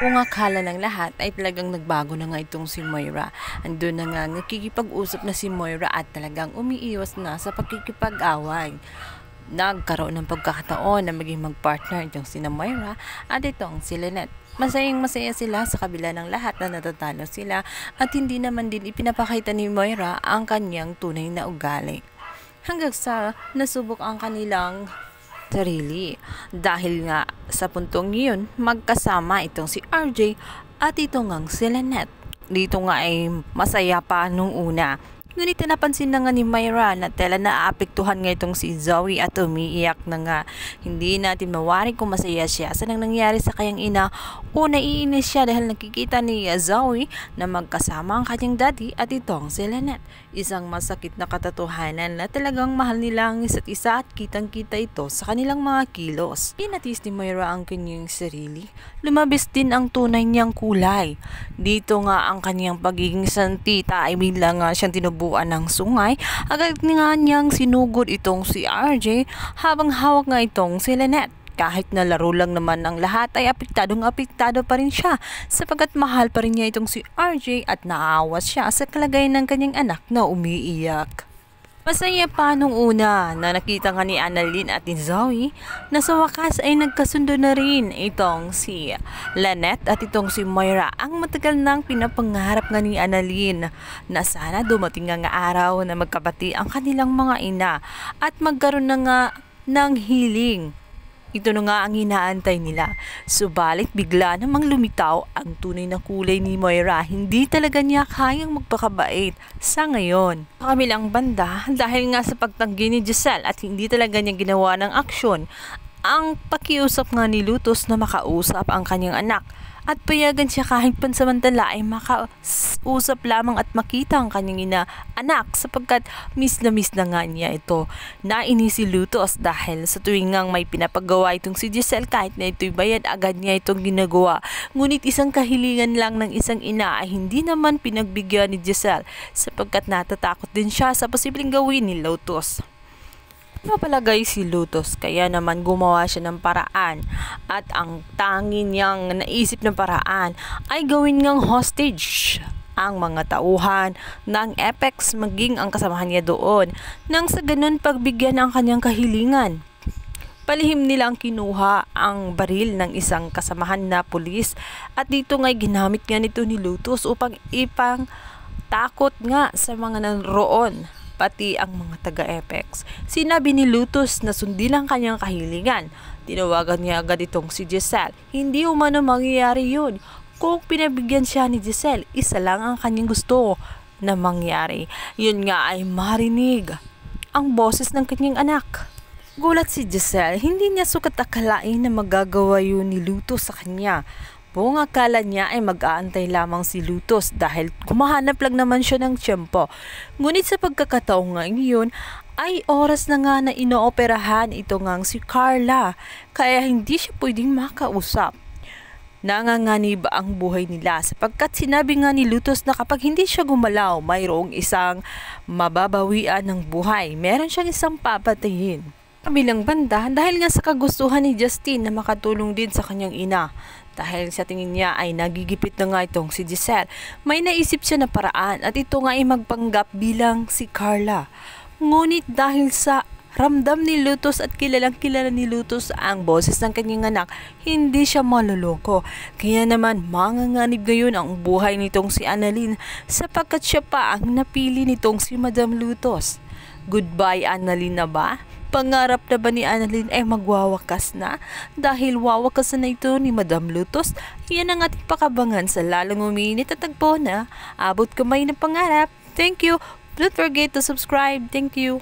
Kung akala ng lahat ay talagang nagbago na nga itong si Moira. Andun na nga nakikipag-usap na si Moira at talagang umiiwas na sa pakikipag-away. Nagkaroon ng pagkakataon na maging mag-partner itong si Moira at itong si Lynette. Masayang masaya sila sa kabila ng lahat na natatalo sila at hindi naman din ipinapakita ni Moira ang kanyang tunay na ugali. Hanggang sa nasubok ang kanilang sarili. Dahil nga sa puntong yun, magkasama itong si RJ at ito ngang si Lynette. Dito nga ay masaya pa nung una. Ngunit napansin na nga ni Moira na tela naapektuhan nga itong si Zoe at umiiyak na nga. Hindi natin mawari kung masaya siya sa nang nangyari sa kanyang ina o naiinis siya dahil nakikita ni Zoe na magkasama ang kanyang daddy at itong si Lynette. Isang masakit na katotohanan na talagang mahal nila ang isa't isa at kitang-kita ito sa kanilang mga kilos. Inatis ni Moira ang kanyang sarili. Lumabis din ang tunay niyang kulay. Dito nga ang kanyang pagiging santita ay bilang nga siyang tinubuan ng sungay. Agad nga niyang sinugod itong si RJ habang hawak nga itong si Lynette. Kahit na laro lang naman ang lahat ay apektado pa rin siya sapagkat mahal pa rin niya itong si RJ at naaawas siya sa kalagayan ng kanyang anak na umiiyak. Masaya pa nung una na nakita nga ni Annalyn at ni Zoe na sa wakas ay nagkasundo na rin itong si Lynette at itong si Moira ang matagal nang pinapangarap nga ni Annalyn na sana dumating nga araw na magkabati ang kanilang mga ina at magkaroon na nga ng healing. Ito na nga ang inaantay nila. Subalit bigla namang lumitaw ang tunay na kulay ni Moira. Hindi talaga niya kayang magpakabait sa ngayon. Sa kabilang banda, dahil nga sa pagtanggi ni Giselle at hindi talaga niya ginawa ng aksyon, ang pakiusap nga ni Lutos na makausap ang kanyang anak. At payagan siya kahit pansamantala ay makausap lamang at makita ang kanyang anak sapagkat miss na nga niya ito. Nainis si Lutos dahil sa tuwing ngang may pinapagawa itong si Giselle kahit na ito'y bayad agad niya itong ginagawa. Ngunit isang kahilingan lang ng isang ina ay hindi naman pinagbigyan ni Giselle sapagkat natatakot din siya sa posibleng gawin ni Lutos. Mapalagay si Lutos kaya naman gumawa siya ng paraan at ang tanging niyang naisip na paraan ay gawin ngang hostage ang mga tauhan ng Apex maging ang kasamahan niya doon nang sa ganun pagbigyan ang kanyang kahilingan. Palihim nilang kinuha ang baril ng isang kasamahan na pulis at dito nga'y ginamit nga nito ni Lutos upang ipang takot nga sa mga naroon pati ang mga taga-Apex. Sinabi ni Lutos na sundin ang kanyang kahilingan. Tinawagan niya agad itong si Giselle. Hindi umano mangyayari yun. Kung pinabigyan siya ni Giselle, isa lang ang kanyang gusto na mangyari. Yun nga ay marinig ang boses ng kanyang anak. Gulat si Giselle, hindi niya sukat akalain na magagawa yun ni Lutos sa kanya. Buong akala niya ay mag-aantay lamang si Lutos dahil kumahanap lang naman siya ng tiyempo. Ngunit sa pagkakataong ngayon ay oras na nga na inooperahan ito ngang si Carla kaya hindi siya pwedeng makausap. Nanganganib ang buhay nila sapagkat sinabi nga ni Lutos na kapag hindi siya gumalaw mayroong isang mababawian ng buhay. Meron siyang isang papatayin. Kabilang banda dahil nga sa kagustuhan ni Justin na makatulong din sa kanyang ina. Dahil sa tingin niya ay nagigipit na nga itong si Giselle. May naisip siya na paraan at ito nga ay magpanggap bilang si Carla. Ngunit dahil sa ramdam ni Lutos at kilalang kilala ni Lutos ang boses ng kanyang anak, hindi siya maluloko. Kaya naman manganganib ngayon ang buhay nitong si Annalyn sapagkat siya pa ang napili nitong si Madam Lutos. Goodbye Annalyn na ba? Pangarap na ba ni Annalyn ay magwawakas na? Dahil wawakas na ito ni Madam Lutos, yan ang ating pakabangan sa lalong umiinit at tagpo na abot kamay ng pangarap. Thank you! Don't forget to subscribe. Thank you!